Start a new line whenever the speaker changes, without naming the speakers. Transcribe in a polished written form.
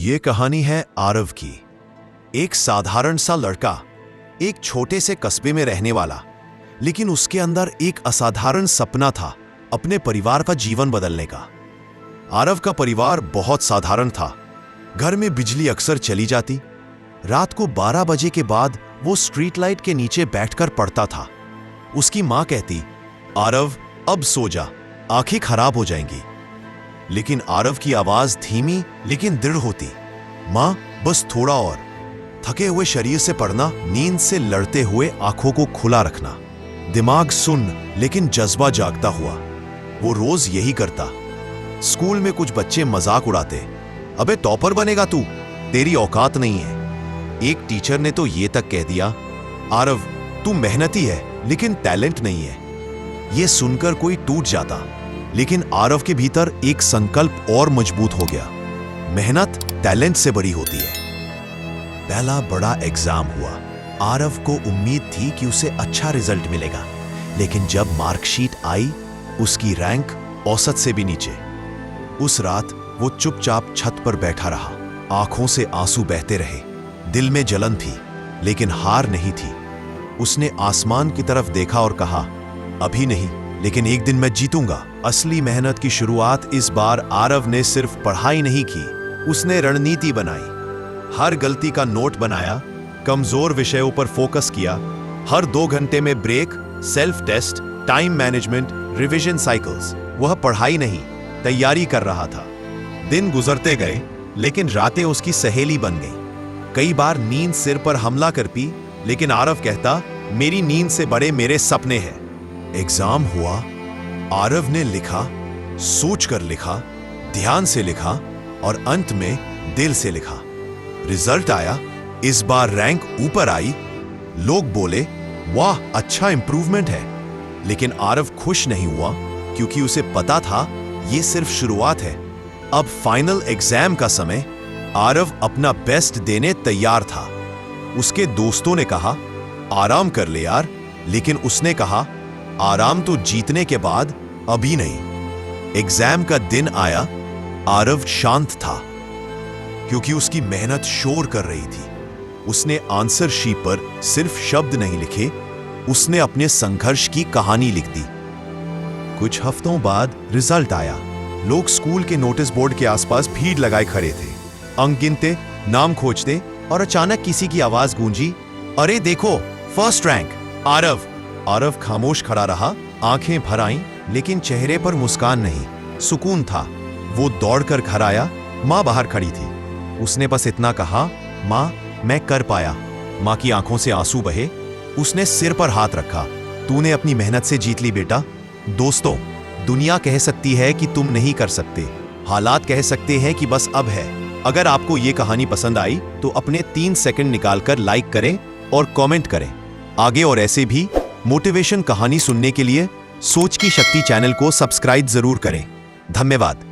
ये कहानी है आरव की। एक साधारण सा लड़का, एक छोटे से कस्बे में रहने वाला, लेकिन उसके अंदर एक असाधारण सपना था, अपने परिवार का जीवन बदलने का। आरव का परिवार बहुत साधारण था। घर में बिजली अक्सर चली जाती। रात को 12 बजे के बाद वो स्ट्रीट लाइट के नीचे बैठकर पढ़ता था। उसकी माँ कहती, आरव अब सो जा, आंखें खराब हो जाएंगी। लेकिन आरव की आवाज धीमी लेकिन दृढ़ होती, माँ बस थोड़ा और। थके हुए शरीर से पढ़ना, नींद से लड़ते हुए आंखों को खुला रखना। दिमाग सुन लेकिन जज्बा जागता हुआ। वो रोज यही करता। स्कूल में कुछ बच्चे मजाक उड़ाते, अबे टॉपर बनेगा तू, तेरी औकात नहीं है। एक टीचर ने तो ये तक कह दिया, आरव तू मेहनती है लेकिन टैलेंट नहीं है। ये सुनकर कोई टूट जाता, लेकिन आरव के भीतर एक संकल्प और मजबूत हो गया, मेहनत टैलेंट से बड़ी होती है। पहला बड़ा एग्जाम हुआ। आरव को उम्मीद थी कि उसे अच्छा रिजल्ट मिलेगा, लेकिन जब मार्कशीट आई, उसकी रैंक औसत से भी नीचे। उस रात वो चुपचाप छत पर बैठा रहा। आंखों से आंसू बहते रहे, दिल में जलन थी, लेकिन हार नहीं थी। उसने आसमान की तरफ देखा और कहा, अभी नहीं, लेकिन एक दिन मैं जीतूंगा। असली मेहनत की शुरुआत इस बार आरव ने सिर्फ पढ़ाई नहीं की, उसने रणनीति बनाई। हर गलती का नोट बनाया, कमजोर विषयों पर फोकस किया। हर 2 घंटे में break, self test, time management, revision cycles. वह पढ़ाई नहीं, तैयारी कर रहा था। दिन गुजरते गए, लेकिन रातें उसकी सहेली बन गईं। कई बार नींद सिर पर हमला कर पी, लेकिन आरव कहता, मेरी नींद से बड़े मेरे सपने हैं। एग्जाम हुआ। आरव ने लिखा, सोचकर लिखा, ध्यान से लिखा और अंत में दिल से लिखा। रिजल्ट आया। इस बार रैंक ऊपर आई। लोग बोले, वाह अच्छा इंप्रूवमेंट है। लेकिन आरव खुश नहीं हुआ, क्योंकि उसे पता था यह सिर्फ शुरुआत है। अब फाइनल एग्जाम का समय। आरव अपना बेस्ट देने तैयार था। उसके दोस्तों ने कहा, आराम कर ले यार, लेकिन उसने कहा, आराम तो जीतने के बाद, अभी नहीं। एग्जाम का दिन आया। आरव शांत था, क्योंकि उसकी मेहनत शोर कर रही थी। उसने आंसर शीट पर सिर्फ शब्द नहीं लिखे, उसने अपने संघर्ष की कहानी लिख दी। कुछ हफ्तों बाद रिजल्ट आया। लोग स्कूल के नोटिस बोर्ड के आसपास भीड़ लगाए खड़े थे, अंक गिनते, नाम खोजते, और अचानक किसी की आवाज गूंजी, अरे देखो, फर्स्ट रैंक आरव। आरव खामोश खड़ा रहा, आंखें भर आईं, लेकिन चेहरे पर मुस्कान नहीं, सुकून था। वो दौड़कर घर आया। माँ बाहर खड़ी थी। उसने बस इतना कहा, माँ मैं कर पाया। माँ की आंखों से आंसू बहे। उसने सिर पर हाथ रखा, तूने अपनी मेहनत से जीत ली बेटा। दोस्तों, दुनिया कह सकती है कि तुम नहीं कर सकते, हालात कह सकते हैं कि बस अब है। अगर आपको ये कहानी पसंद आई तो अपने 3 सेकंड निकालकर लाइक करें और कमेंट करें। आगे और ऐसे भी मोटिवेशन कहानी सुनने के लिए सोच की शक्ति चैनल को सब्सक्राइब जरूर करें। धन्यवाद।